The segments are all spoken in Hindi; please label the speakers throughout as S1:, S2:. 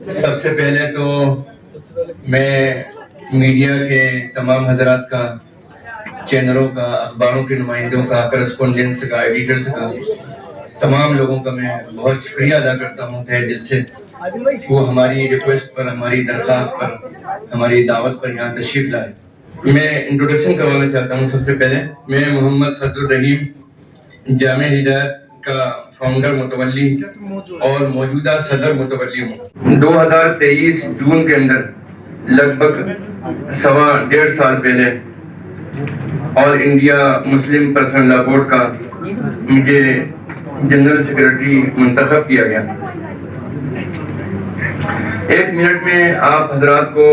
S1: सबसे पहले तो मैं मीडिया के तमाम हजरात का, चैनलों का, अखबारों के नुमाइंदों का, करस्पॉन्डेंट्स का, एडिटर्स का, तमाम लोगों का मैं बहुत शुक्रिया अदा करता हूँ तहे दिल से। वो हमारी रिक्वेस्ट पर, हमारी दरख्वास्त पर, हमारी दावत पर यहाँ तशरीफ लाए। मैं इंट्रोडक्शन करवाना चाहता हूँ। सबसे पहले मैं मोहम्मद फजलुर रहीम जामे हिदायत का फाउंडर मुतवल्ली और मौजूदा सदर मुतवल्ली हूँ। 2023 जून के अंदर लगभग 1.25 साल पहले और India Muslim personal law board का मुझे जनरल सेक्रेटरी मुंतखब किया गया। 1 मिनट में आप हजरात को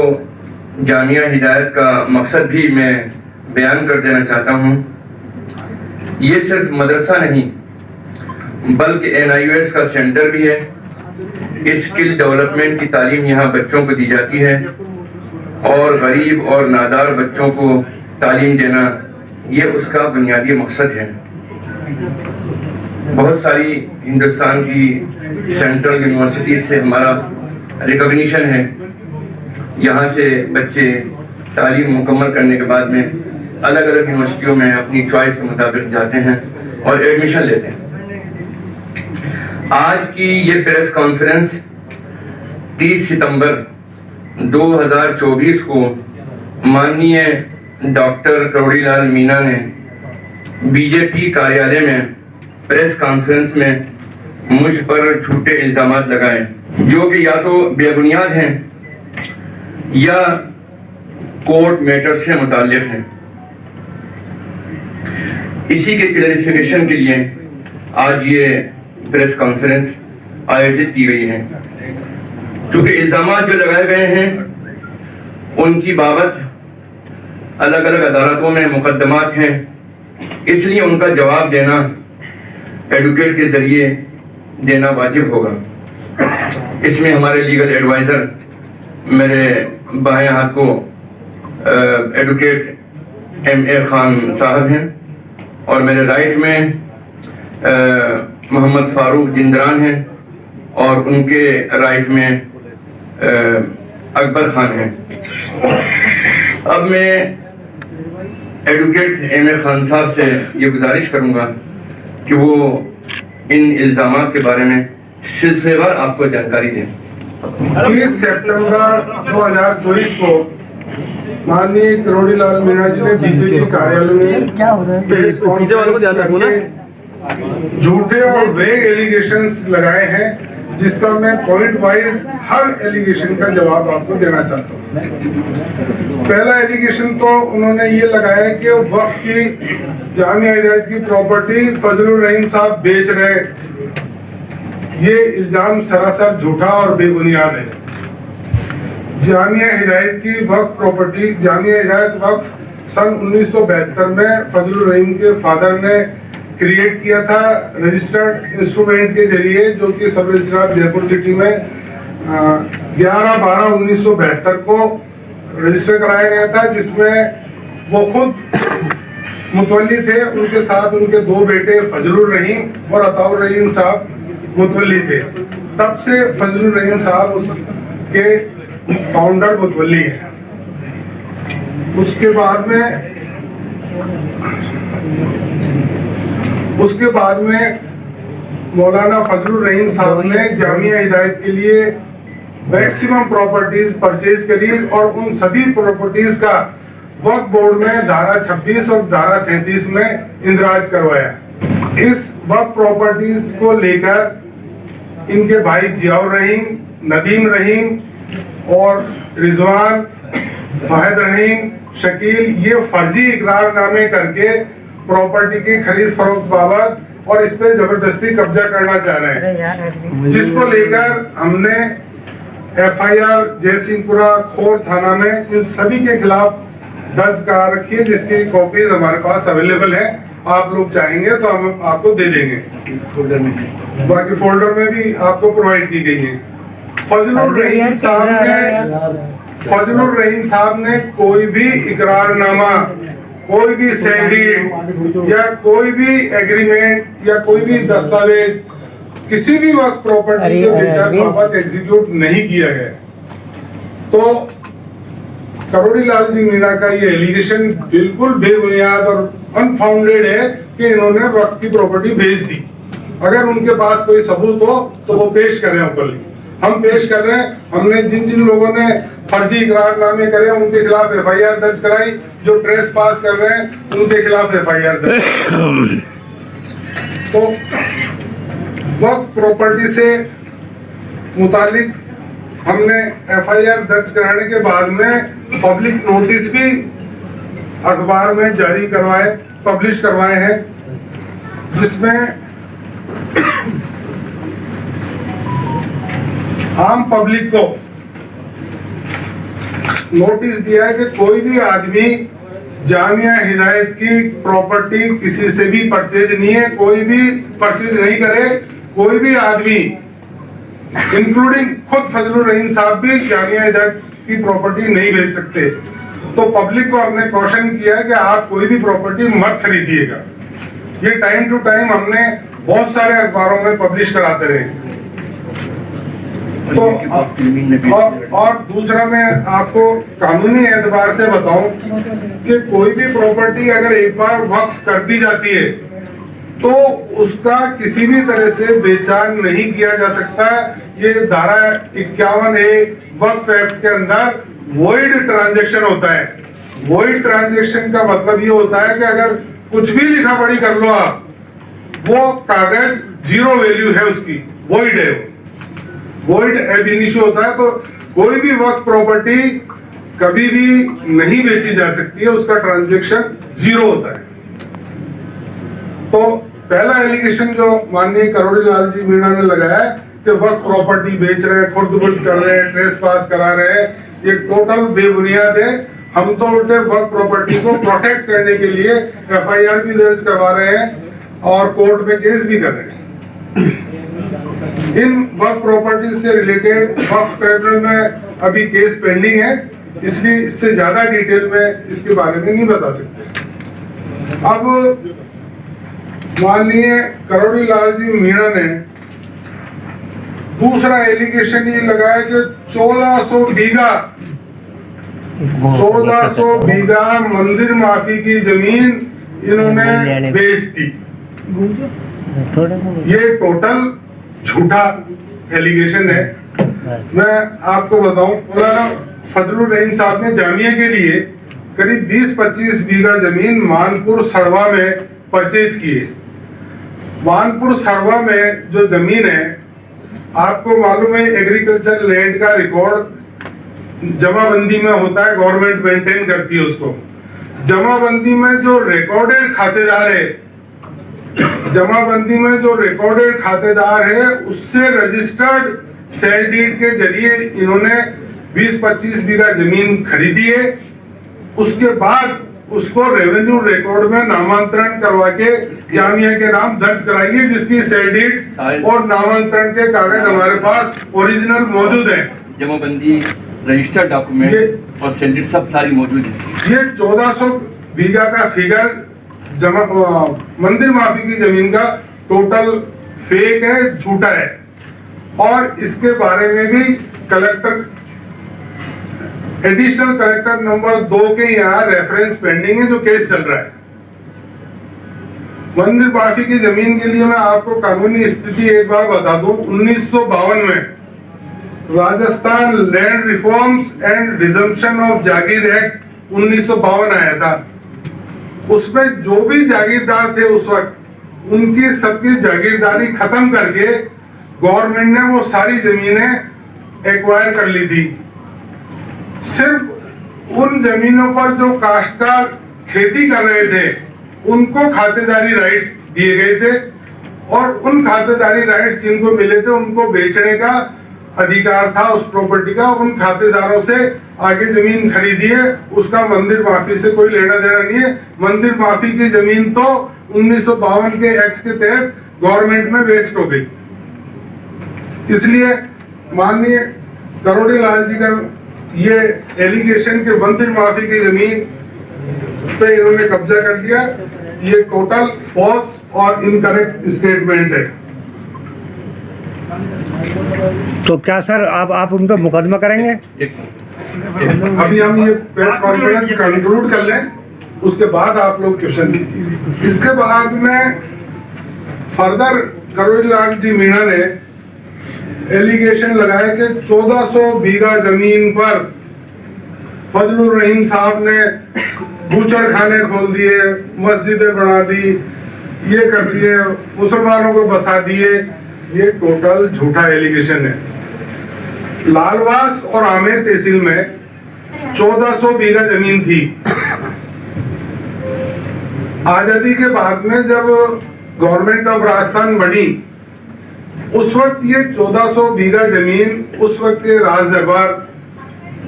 S1: जामिया हिदायत का मकसद भी मैं बयान कर देना चाहता हूँ। ये सिर्फ मदरसा नहीं बल्कि NIOS का सेंटर भी है। स्किल डेवलपमेंट की तालीम यहाँ बच्चों को दी जाती है और गरीब और नादार बच्चों को तालीम देना ये उसका बुनियादी मकसद है। बहुत सारी हिंदुस्तान की सेंट्रल यूनिवर्सिटीज से हमारा रिकॉग्निशन है। यहाँ से बच्चे तालीम मुकम्मल करने के बाद में अलग अलग यूनिवर्सिटियों में अपनी चॉइस के मुताबिक जाते हैं और एडमिशन लेते हैं। आज की ये प्रेस कॉन्फ्रेंस 30 सितंबर 2024 को माननीय डॉक्टर करोड़ीलाल मीना ने बीजेपी कार्यालय में प्रेस कॉन्फ्रेंस में मुझ पर झूठे इल्जामात लगाए जो कि या तो बेबुनियाद हैं या कोर्ट मैटर से मुताल्लिक हैं। इसी के क्लैरिफिकेशन के लिए आज ये प्रेस कॉन्फ्रेंस आयोजित की गई है। चूंकि इल्जामात जो लगाए गए हैं उनकी बाबत अलग अलग अदालतों में मुकदमात हैं, इसलिए उनका जवाब देना एडवोकेट के जरिए देना वाजिब होगा। इसमें हमारे लीगल एडवाइजर मेरे बाएं हाथ को एडवोकेट MA खान साहब हैं और मेरे राइट में मोहम्मद फारूक जिंदरान हैं और उनके राइट में अकबर खान हैं। अब मैं एडवोकेट MA खान साहब से ये गुजारिश करूंगा कि वो इन इल्जामात के बारे में सिलसिलेवार आपको जानकारी दें।
S2: 30 सितंबर 2024 को माननीय करोड़ीलाल मीणा जी ने बीजेपी कार्यालय में प्रेस कॉन्फ्रेंस करके झूठे और वेग एलिगेशंस लगाए हैं, जिसका मैं पॉइंट वाइज हर एलिगेशन का जवाब आपको देना चाहता हूँ। पहला एलिगेशन तो उन्होंने ये लगाया कि वक्त की जामिया हिदायत की प्रॉपर्टी फजलुर रहीम साहब बेच रहे। ये इल्जाम सरासर झूठा और बेबुनियाद है। जामिया हिदायत की वक्फ प्रॉपर्टी, जामिया हिदायत वक्फ सन 1972 में फजलुर रहीम के फादर ने क्रिएट किया था रजिस्टर्ड इंस्ट्रूमेंट के जरिए, जो कि सब रजिस्ट्रार जयपुर सिटी में 11/12/1972 को रजिस्टर कराया गया था, जिसमें वो खुद मुतवल्ली थे। उनके साथ उनके 2 बेटे फजलुर रहीम और अताउर रहीम साहब मुतवल्ली थे। तब से फजलुर रहीम साहब उसके फाउंडर मुतवल्ली हैं। उसके बाद में मौलाना फजलुर रहीम साहब ने जामिया हिदायत के लिए मैक्सिमम प्रॉपर्टीज परचेज करी और उन सभी प्रॉपर्टीज का वक्फ बोर्ड में धारा 26 और धारा 37 में इंदराज करवाया। इस वक्फ प्रॉपर्टीज को लेकर इनके भाई जियाउर रहीम, नदीम रहीम और रिजवान, फहद रहीम, शकील ये फर्जी इकरारनामे करके प्रॉपर्टी की खरीद फरोख्त बाबत और इस पे जबरदस्ती कब्जा करना चाह रहे हैं, जिसको लेकर हमने FIR जयसिंहपुरा खोर थाना में इन सभी के खिलाफ दर्ज करा रखी है, जिसकी कॉपीज हमारे पास अवेलेबल है। आप लोग चाहेंगे तो हम आपको दे देंगे। बाकी फोल्डर में भी आपको प्रोवाइड की गई है। फजलुर रहीम साहब ने कोई भी इकरारनामा, कोई भी सैंडी या कोई भी एग्रीमेंट या कोई भी दस्तावेज किसी भी वक्त प्रॉपर्टी के बेचान बाबत एग्जीक्यूट नहीं किया गया। तो करोड़ी लाल जी मीणा का ये एलिगेशन बिल्कुल बेबुनियाद और अनफाउंडेड है कि इन्होंने वक्त की प्रॉपर्टी भेज दी। अगर उनके पास कोई सबूत हो तो वो पेश करें ओपनली। हम पेश कर रहे हैं। हमने जिन जिन लोगों ने फर्जी इकरारनामे करे उनके खिलाफ एफआईआर दर्ज कराई, जो ट्रेस पास कर रहे हैं उनके खिलाफ एफआईआर दर्ज। तो वक्त प्रॉपर्टी से मुतालिक हमने एफआईआर दर्ज कराने के बाद में पब्लिक नोटिस भी अखबार में जारी करवाए, पब्लिश करवाए हैं, जिसमें आम पब्लिक को नोटिस दिया है कि कोई भी आदमी जामिया हिदायत की प्रॉपर्टी किसी से भी परचेज नहीं है, कोई भी परचेज नहीं करे। कोई भी आदमी इंक्लूडिंग खुद फजलुर रहीम साहब भी जामिया हिदायत की प्रॉपर्टी नहीं बेच सकते। तो पब्लिक को हमने कॉशन किया है कि आप कोई भी प्रॉपर्टी मत खरीदिएगा। ये टाइम टू टाइम हमने बहुत सारे अखबारों में पब्लिश कराते रहे। तो और दूसरा मैं आपको कानूनी एतबार से बताऊं कि कोई भी प्रॉपर्टी अगर एक बार वक्फ कर दी जाती है तो उसका किसी भी तरह से बेचान नहीं किया जा सकता। ये धारा 51A वक्फ एक्ट के अंदर वॉइड ट्रांजैक्शन होता है। वॉइड ट्रांजैक्शन का मतलब ये होता है कि अगर कुछ भी लिखा पढ़ी कर लो आप, वो कागज जीरो वैल्यू है, उसकी वॉइड है, वॉइड एब इनिशियो होता है। तो कोई भी वक्त प्रॉपर्टी कभी भी नहीं बेची जा सकती है, उसका ट्रांजैक्शन जीरो होता है। तो पहला एलिगेशन जो माननीय करोड़ी लाल जी मीणा ने लगाया कि वक्त प्रॉपर्टी बेच रहे हैं, खुर्द-बुर्द कर रहे हैं, ट्रेस पास करा रहे हैं, ये टोटल बेबुनियाद है। हम तो उल्टे वक्त प्रॉपर्टी को प्रोटेक्ट करने के लिए एफआईआर भी दर्ज करवा रहे हैं और कोर्ट में केस भी कर रहे हैं। इन वक्त प्रॉपर्टी से रिलेटेड वक्फ ट्रिब्यूनल में अभी केस पेंडिंग है, इसलिए इससे ज्यादा डिटेल में इसके बारे में नहीं बता सकते। अब माननीय करोड़ी लाल जी मीणा ने दूसरा एलिगेशन ये लगाया कि 1400 बीघा मंदिर माफी की जमीन इन्होंने बेच दी। ये टोटल झूठा एलिगेशन है। मैं आपको बताऊं, फजलुर रहीम साहब ने जामिया के लिए करीब 20-25 बीघा जमीन मानपुर सड़वा में परचेज की है। मानपुर सड़वा में जो जमीन है, आपको मालूम है एग्रीकल्चर लैंड का रिकॉर्ड जमाबंदी में होता है, गवर्नमेंट मेंटेन करती है उसको। जमाबंदी में जो रिकॉर्डेड खातेदार है, जमाबंदी में जो रिकॉर्डेड खातेदार है, उससे रजिस्टर्ड सेल डीड के जरिए इन्होंने 20-25 बीघा जमीन खरीदी है। उसके बाद उसको रेवेन्यू रिकॉर्ड में नामांतरण करवा के जामिया के नाम दर्ज कराइए, जिसकी सेल डीड और नामांतरण के कागज हमारे पास ओरिजिनल मौजूद है।
S3: जमाबंदी, रजिस्टर्ड डॉक्यूमेंट और सेल डीड सब सारी मौजूद है।
S2: ये 1400 बीघा का फिगर जमा मंदिर माफी की जमीन का टोटल फेक है, झूठा है। और इसके बारे में भी कलेक्टर, एडिशनल कलेक्टर नंबर 2 के यहाँ रेफरेंस पेंडिंग है, जो केस चल रहा है। मंदिर माफी की जमीन के लिए मैं आपको कानूनी स्थिति एक बार बता दूं। 1952 में Rajasthan land reforms and resumption of Jagir act 1952 आया था। उसमें जो भी जागीरदार थे उस वक्त, उनकी सबकी जागीरदारी खत्म करके गवर्नमेंट ने वो सारी जमीनें एक्वायर कर ली थी। सिर्फ उन जमीनों पर जो काश्तकार खेती कर रहे थे उनको खातेदारी राइट्स दिए गए थे, और उन खातेदारी राइट्स जिनको मिले थे उनको बेचने का अधिकार था उस प्रॉपर्टी का। उन खातेदारों से आगे जमीन खरीदी है, उसका मंदिर माफी से कोई लेना देना नहीं है। मंदिर माफी की जमीन तो 1952 के एक्ट के तहत गवर्नमेंट में वेस्ट हो गई। इसलिए माननीय करोड़ी लाल जी का ये एलिगेशन के मंदिर माफी की जमीन पे इन्होंने कब्जा कर लिया, ये टोटल फॉल्स और इनकरेक्ट स्टेटमेंट है।
S4: तो क्या सर आप उन पर मुकदमा करेंगे?
S2: अभी हम ये प्रेस कॉन्फ्रेंस कंक्लूड कर लें, उसके बाद आप लोग क्वेश्चन कीजिए। इसके बाद में फर्दर करोड़ी लाल जी मीणा ने एलिगेशन लगाया कि 1400 बीघा जमीन पर फजलुर रहीम साहब ने बूचड़ खाने खोल दिए, मस्जिदें बना दी, ये कर दिए, मुसलमानों को बसा दिए। ये टोटल झूठा एलिगेशन है। लालवास और आमेर तहसील में 1400 बीघा जमीन थी। आजादी के बाद में जब गवर्नमेंट ऑफ राजस्थान बनी, उस वक्त ये 1400 बीघा जमीन उस वक्त के राज दरबार,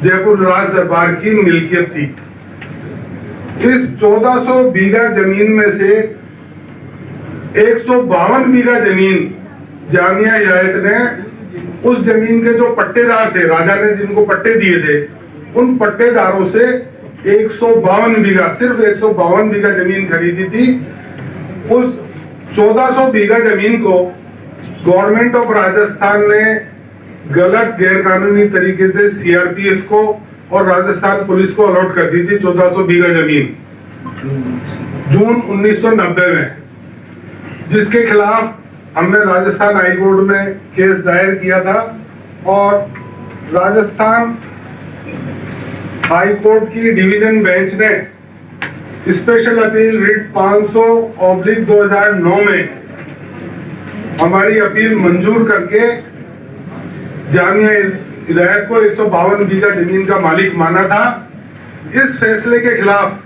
S2: जयपुर राज दरबार की मिल्कियत थी। इस 1400 बीघा जमीन में से 152 बीघा जमीन जामिया हिदायत ने उस जमीन के जो पट्टेदार थे, राजा ने जिनको पट्टे दिए थे, उन पट्टेदारों से 152 बीघा, सिर्फ 152 बीघा जमीन खरीदी थी। उस 1400 बीघा जमीन को गवर्नमेंट ऑफ राजस्थान ने गलत गैरकानूनी तरीके से सीआरपीएफ को और राजस्थान पुलिस को अलॉट कर दी थी 1400 बीघा जमीन जून 1990 में, जिसके खिलाफ हमने राजस्थान हाई कोर्ट में केस दायर किया था और राजस्थान हाई कोर्ट की डिवीजन बेंच ने स्पेशल अपील रिट 500/2009 में हमारी अपील मंजूर करके जामिया हिदायत को 152 बीघा जमीन का मालिक माना था। इस फैसले के खिलाफ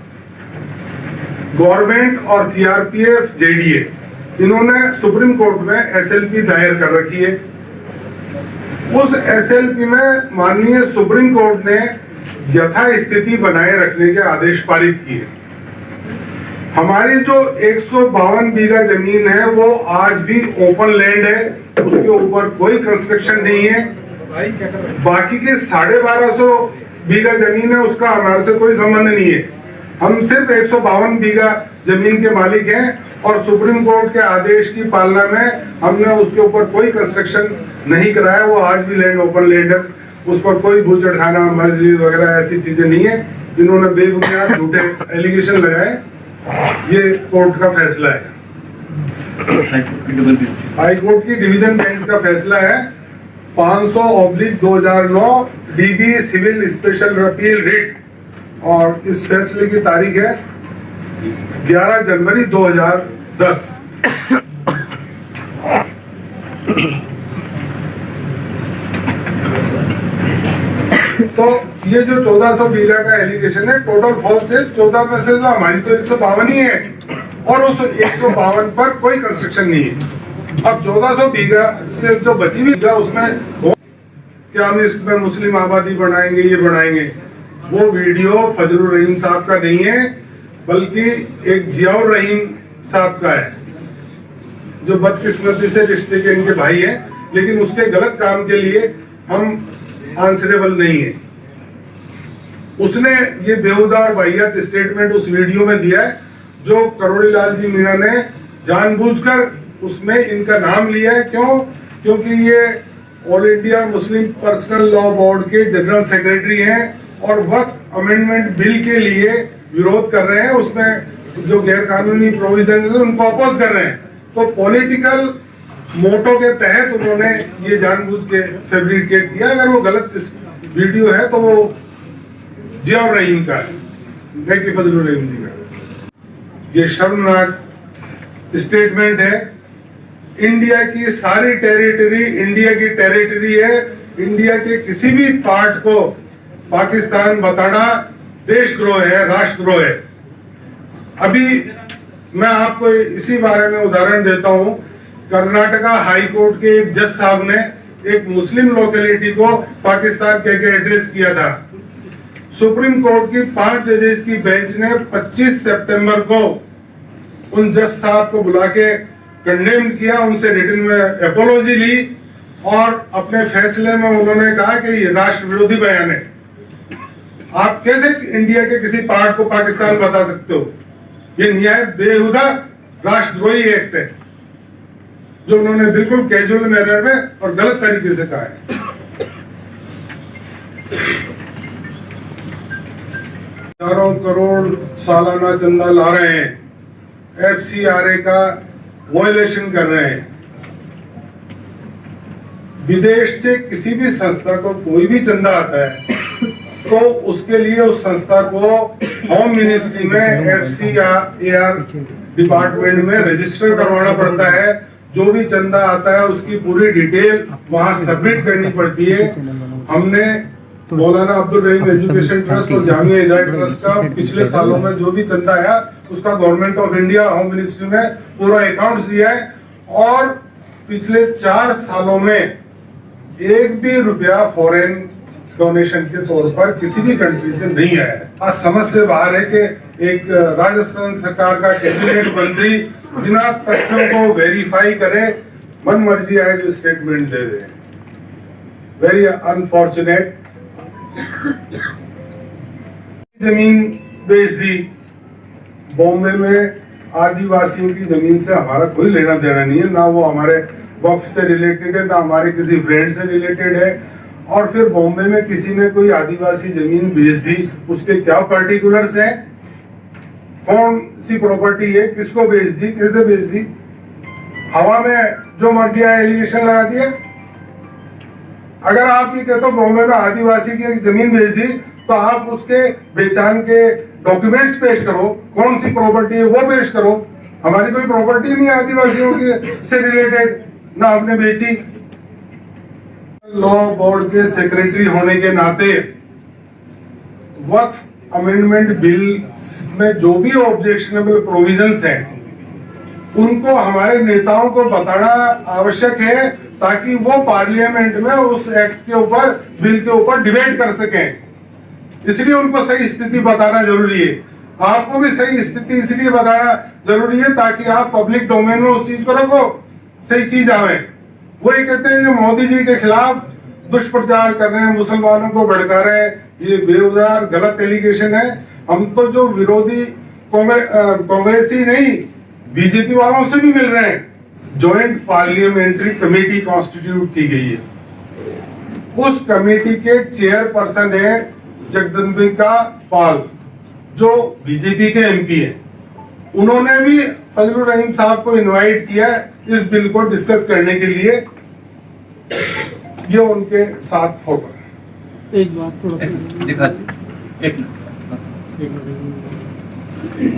S2: गवर्नमेंट और सीआरपीएफ, जेडीए, इन्होंने सुप्रीम कोर्ट में एसएलपी दायर कर रखी है। उस एसएलपी में माननीय सुप्रीम कोर्ट ने यथास्थिति बनाए रखने के आदेश पारित किए। हमारी जो 152 बीघा जमीन है वो आज भी ओपन लैंड है, उसके ऊपर कोई कंस्ट्रक्शन नहीं है। बाकी के 1250 बीघा जमीन है, उसका हमारे से कोई संबंध नहीं है। हम सिर्फ 152 बीघा जमीन के मालिक हैं और सुप्रीम कोर्ट के आदेश की पालना में हमने उसके ऊपर कोई कंस्ट्रक्शन नहीं कराया। वो आज भी लैंड ओपन लैंड है, उस पर कोई बूचड़खाना, मस्जिद वगैरह ऐसी चीजें नहीं है। इन्होंने बेबुनियाद झूठे एलिगेशन लगाए। ये कोर्ट का फैसला है, हाई कोर्ट की डिवीजन बेंच का फैसला है 500/2009 DB civil special appeal writ, और इस फैसले की तारीख है 11 जनवरी 2010। तो ये जो 1400 बीघा का एलिगेशन है टोटल फॉल्स है। 14 में से तो हमारी तो 152 ही है और उस 152 पर कोई कंस्ट्रक्शन नहीं है। अब 1400 बीघा से जो बची हुई जगह उसमें क्या हम इसमें मुस्लिम आबादी बढ़ाएंगे, ये बढ़ाएंगे, वो वीडियो फजलुर रहीम साहब का नहीं है, बल्कि एक जियाउर रहीम साहब का है, जो बदकिस्मती से रिश्ते के इनके भाई हैं, लेकिन उसके गलत काम के लिए हम आंसरेबल नहीं है। उसने ये बेहुदा और वाहियात स्टेटमेंट उस वीडियो में दिया है, जो करोड़ी लाल जी मीणा ने जानबूझकर उसमें इनका नाम लिया है। क्यों? क्योंकि ये all India Muslim personal law board के जनरल सेक्रेटरी हैं और वक्फ अमेंडमेंट बिल के लिए विरोध कर रहे हैं। उसमें जो गैर कानूनी प्रोविजन है उनको अपोज कर रहे हैं। तो पॉलिटिकल मोटो के तहत उन्होंने ये जानबूझ के फैब्रिकेट किया। अगर वो गलत वीडियो है तो वो जियाउर रहीम का है, न कि फजलुर रहीम जी का। ये शर्मनाक स्टेटमेंट है। इंडिया की सारी टेरिटरी इंडिया की टेरिटरी है। इंडिया के किसी भी पार्ट को पाकिस्तान बताना देशद्रोह है, राष्ट्रद्रोह है। अभी मैं आपको इसी बारे में उदाहरण देता हूं। कर्नाटका हाई कोर्ट के एक जज साहब ने एक मुस्लिम लोकेलिटी को पाकिस्तान कह के एड्रेस किया था। सुप्रीम कोर्ट की 5 जजेस की बेंच ने 25 सितंबर को उन जज साहब को बुला के कंडेम किया, उनसे रिटन में एपोलॉजी ली और अपने फैसले में उन्होंने कहा कि ये राष्ट्र विरोधी बयान है। आप कैसे इंडिया के किसी पार्ट को पाकिस्तान बता सकते हो? ये निहायत बेहुदा राष्ट्रद्रोही एक्ट है। जो उन्होंने बिल्कुल कैजुअल मैनर में और गलत तरीके से कहा है। 4 करोड़ सालाना चंदा ला रहे हैं, FCRA का वायलेशन कर रहे हैं। विदेश से किसी भी संस्था को कोई भी चंदा आता है तो उसके लिए उस संस्था को होम मिनिस्ट्री में FCRA डिपार्टमेंट में रजिस्टर करवाना पड़ता है। जो भी चंदा आता है उसकी पूरी डिटेल वहां सबमिट करनी पड़ती है। हमने मौलाना अब्दुल रहीम एजुकेशन ट्रस्ट और जामिया हिदायत ट्रस्ट का पिछले सालों में जो भी चंदा आया उसका government of India home ministry में पूरा अकाउंट दिया है, और पिछले 4 सालों में एक भी रुपया फॉरेन डोनेशन के तौर पर किसी भी कंट्री से नहीं आया है। आज समझ से बाहर है कि एक राजस्थान सरकार का कैबिनेट मंत्री बिना तथ्यों को वेरीफाई करे मन मर्जी आए जो स्टेटमेंट दे दे। Very unfortunate. जमीन बेच दी। बॉम्बे में आदिवासियों की जमीन से हमारा कोई लेना देना नहीं है, ना वो हमारे वक्फ से रिलेटेड है, ना हमारे किसी फ्रेंड से रिलेटेड है। और फिर बॉम्बे में किसी ने कोई आदिवासी जमीन बेच दी, उसके क्या पर्टिकुलर्स हैं, कौन सी प्रॉपर्टी है, किसको बेच दी, कैसे बेच दी, हवा में जो मर्जी आया एलिगेशन लगा दिया। अगर आप ये कहते हो बॉम्बे में आदिवासी की जमीन बेच दी तो आप उसके बेचान के डॉक्यूमेंट्स पेश करो, कौन सी प्रॉपर्टी है वो पेश करो। हमारी कोई प्रॉपर्टी नहीं आदिवासियों की से रिलेटेड, ना आपने बेची। लॉ बोर्ड के सेक्रेटरी होने के नाते वक्फ अमेंडमेंट बिल में जो भी ऑब्जेक्शनेबल प्रोविजंस हैं उनको हमारे नेताओं को बताना आवश्यक है, ताकि वो पार्लियामेंट में उस एक्ट के ऊपर, बिल के ऊपर डिबेट कर सकें। इसलिए उनको सही स्थिति बताना जरूरी है। आपको भी सही स्थिति इसलिए बताना जरूरी है ताकि आप पब्लिक डोमेन में उस चीज को रखो, सही चीज आवे। वो ये कहते हैं मोदी जी के खिलाफ दुष्प्रचार कर रहे हैं, मुसलमानों को भड़का रहे हैं, ये बेवजह गलत एलिगेशन है। हम तो जो विरोधी कांग्रेसी नहीं बीजेपी वालों से भी मिल रहे हैं। ज्वाइंट पार्लियामेंट्री कमेटी कॉन्स्टिट्यूट की गई है, उस कमेटी के चेयरपर्सन है जगदम्बिका पाल जो बीजेपी के MP है। उन्होंने भी फजलुर रहीम साहब को इनवाइट किया इस बिल को डिस्कस करने के लिए। ये उनके साथ फोटो है।
S5: एक बात
S3: दिखा एक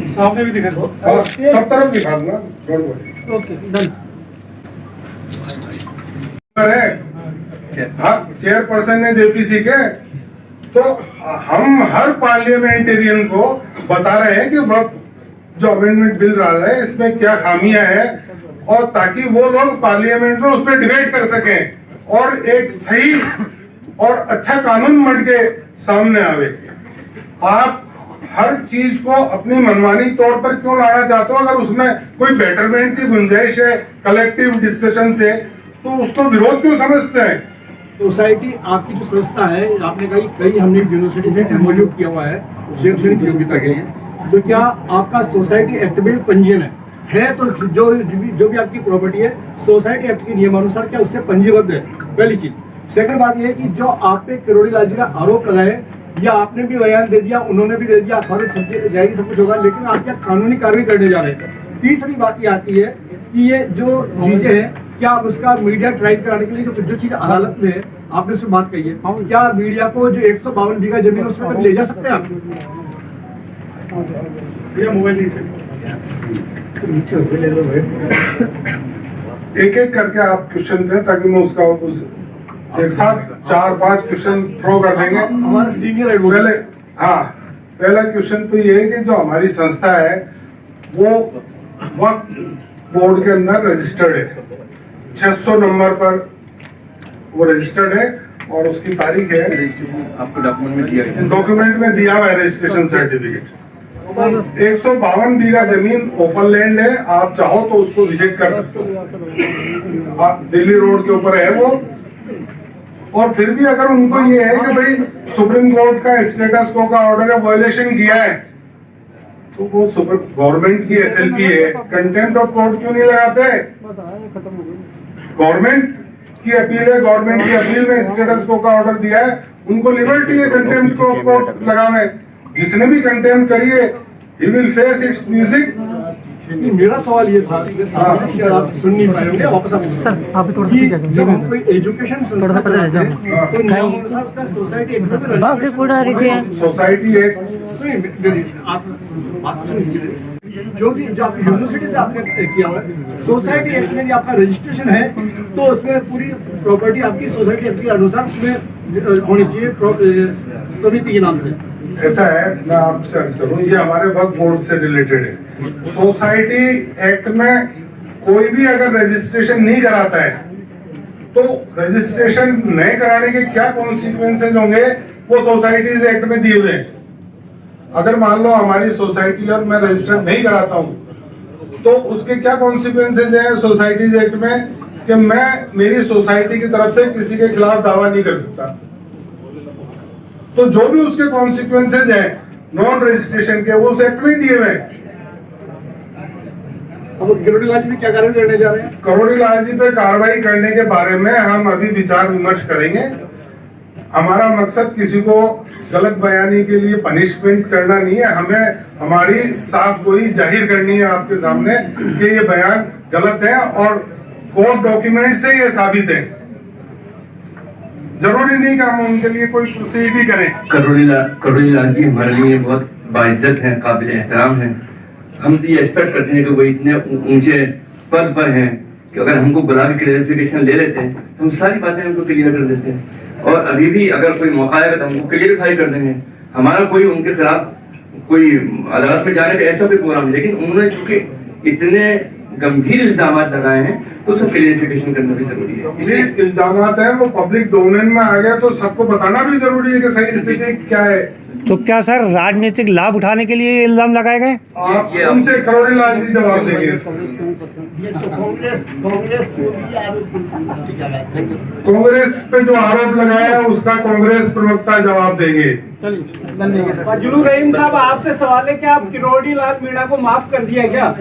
S5: सामने भी दिखा दो।
S2: सब तरफ दिखा दूंगा, don't worry.
S5: Okay done.
S2: Chairperson है JPC के, तो हम हर पार्लियामेंटेरियन को बता रहे हैं कि वक्त जो अमेंडमेंट बिल डाल रहे हैं इसमें क्या खामियां हैं, और ताकि वो लोग पार्लियामेंट में उस पर डिबेट कर सकें और एक सही और अच्छा कानून बन के सामने आवे। आप हर चीज को अपनी मनमानी तौर पर क्यों लाना चाहते हो? अगर उसमें कोई बेटरमेंट की गुंजाइश है कलेक्टिव डिस्कशन से, तो उसको विरोध क्यों समझते हैं?
S6: सोसाइटी आपकी जो संस्था है, आपने कही हमने यूनिवर्सिटी से MOU किया हुआ है शैक्षणिक योग्यता के लिए, तो क्या आपका सोसाइटी एक्ट में पंजीयन है? तो जो भी आपकी प्रॉपर्टी है सोसाइटी एक्ट के नियमानुसार क्या उससे पंजीबद्ध है? पहली चीज। सेकंड बात यह है कि जो आप पे किरोड़ी लाल जी का आरोप लगाए, या आपने भी बयान दे दिया, उन्होंने भी दे दिया, अखबार छप जाएगी, सब कुछ होगा, लेकिन आप क्या कानूनी कार्रवाई करने जा रहे हैं? तीसरी बात ये आती है कि ये जो चीजें हैं, क्या आप उसका मीडिया ट्रायल कराने के लिए जो चीज अदालत में है, आपने उसमें बात कही है, क्या मीडिया को जो 152 बीघा जमीन है उसमें ले जा सकते हैं आप?
S5: मोबाइल
S2: एक एक करके आप क्वेश्चन दें ताकि मैं उसका एक साथ 4-5 क्वेश्चन थ्रो कर देंगे।
S6: हमारा सीनियर एडवोकेट
S2: पहले पहला क्वेश्चन तो ये है कि जो हमारी संस्था है वो वक्फ बोर्ड के अंदर रजिस्टर्ड है, 600 नंबर पर वो रजिस्टर्ड है, और उसकी तारीख है
S3: रजिस्ट्रेशन आपको डॉक्यूमेंट में दिया गया।
S2: डॉक्यूमेंट में दिया हुआ है रजिस्ट्रेशन सर्टिफिकेट। 152 बीघा जमीन ओपन लैंड है, आप चाहो तो उसको विजिट कर सकते हो, दिल्ली रोड के ऊपर है वो। और फिर भी अगर उनको ये है कि भाई सुप्रीम कोर्ट का स्टेटस को का ऑर्डर है, वायलेशन किया है, तो वो सुपर गवर्नमेंट की एसएलपी है, कंटेम्प्ट ऑफ कोर्ट क्यों नहीं लगाते? गवर्नमेंट की अपील है, गवर्नमेंट की अपील में स्टेटस को का ऑर्डर दिया है, उनको लिबर्टी है कंटेम्प्ट ऑफ कोर्ट लगावे। जिसने भी कंटेम्प्ट करी है he will face it's music.
S6: नहीं, मेरा सवाल ये था इसमें शायद आप सुन नहीं पाए होंगे, वापस
S4: सर आप थोड़ा
S6: कि जब हम कोई एजुकेशन संस्था चलाते हैं तो नियमानुसार उसका सोसाइटी एक्ट में रजिस्ट्रेशन
S2: सोसाइटी एक्ट
S6: सुनिए मेरी आप बात सुनिए। जो भी जो आप यूनिवर्सिटी से आपने किया हुआ है, सोसाइटी एक्ट में आपका रजिस्ट्रेशन है तो उसमें पूरी प्रॉपर्टी आपकी सोसाइटी एक्ट के अनुसार उसमें होनी चाहिए समिति के नाम से।
S2: ऐसा है, मैं आपसे अर्ज करूं, ये हमारे वक्फ बोर्ड से रिलेटेड है। सोसाइटी एक्ट में कोई भी अगर रजिस्ट्रेशन नहीं कराता है तो रजिस्ट्रेशन नहीं कराने के क्या कॉन्सिक्वेंसेज होंगे वो सोसाइटीज एक्ट में दिए हुए हैं। अगर मान लो हमारी सोसाइटी और मैं रजिस्टर नहीं कराता हूं तो उसके क्या कॉन्सिक्वेंसेज हैं सोसाइटीज एक्ट में कि मैं मेरी सोसाइटी की तरफ से किसी के खिलाफ दावा नहीं कर सकता। तो जो भी उसके कॉन्सिक्वेंसेज हैं नॉन रजिस्ट्रेशन के वो उस एक्ट में दिए हुए हैं।
S6: अब करोड़ी लाल जी में क्या कार्रवाई करने जा रहे हैं?
S2: करोड़ी लाल जी पे कार्रवाई करने के बारे में हम अभी विचार विमर्श करेंगे। हमारा मकसद किसी को गलत बयानी के लिए पनिशमेंट करना नहीं है, हमें हमारी साफ गोई जाहिर करनी है आपके सामने कि ये बयान गलत है और कोर्ट डॉक्यूमेंट से ये साबित है। जरूरी नहीं कि हम उनके लिए कोई प्रोसीड भी करें।
S1: करोड़ी लाल जी हमारे लिए बहुत बाइज्जत हैं, काबिल एहतराम हैं। हम तो ये एक्सपेक्ट करते हैं कि वो इतने ऊंचे पद पर हैं कि अगर हमको बुला के क्लियरिफिकेशन ले लेते हैं तो हम सारी बातें हमको क्लियर कर देते हैं। और अभी भी अगर कोई मौका आएगा तो हमको क्लियरिफाई कर देंगे। हमारा कोई उनके खिलाफ कोई अदालत में जाने का ऐसा कोई प्रोग्राम नहीं, लेकिन उन्होंने चूंकि इतने गंभीर इल्जाम लगाए हैं तो उसका क्लियरिफिकेशन करना भी जरूरी है।
S2: इसलिए इल्जाम है वो पब्लिक डोमेन में आ गया तो सबको बताना भी जरूरी है कि सही स्थिति क्या है।
S4: तो क्या सर राजनीतिक लाभ उठाने के लिए ये इल्जाम लगाए गए?
S2: आप उनसे करोड़ी लाल जी जवाब देंगे इसका। कांग्रेस पे जो आरोप लगाया है उसका कांग्रेस प्रवक्ता जवाब देंगे।
S5: फजलुर रहीम साहब, आपसे सवाल है कि आप करोड़ी लाल मीणा को माफ कर दिया क्या?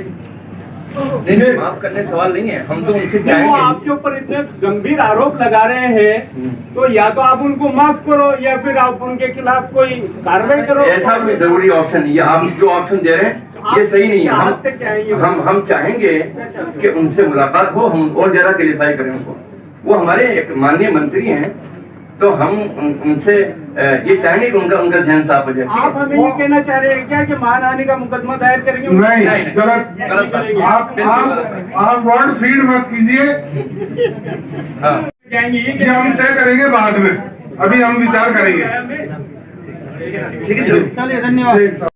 S1: नहीं, माफ करने सवाल नहीं है, हम तो उनसे
S5: वो
S1: चाहेंगे।
S5: आपके ऊपर इतने गंभीर आरोप लगा रहे हैं तो या तो आप उनको माफ करो या फिर आप उनके खिलाफ कोई कार्रवाई करो।
S1: ऐसा कोई जरूरी ऑप्शन नहीं है, आप जो ऑप्शन दे रहे हैं ये सही नहीं है।
S5: चाहते क्या है ये?
S1: हम चाहेंगे कि उनसे मुलाकात हो, हम और ज्यादा क्लियरिफाई करें उनको। वो हमारे एक माननीय मंत्री हैं तो हम उनसे ये चाहेंगे कि उनका ध्यान साफ हो जाए।
S5: आप हमें ये कहना चाह रहे हैं क्या कि मानहानि का मुकदमा दायर करेंगे?
S2: नहीं, गलत
S1: गलत
S2: आप वर्ड फीड मत कीजिए।
S5: जाएंगे ये
S2: ये हम तय करेंगे बाद में, अभी हम विचार करेंगे।
S1: ठीक है,
S5: चलिए, धन्यवाद।
S2: ठीक।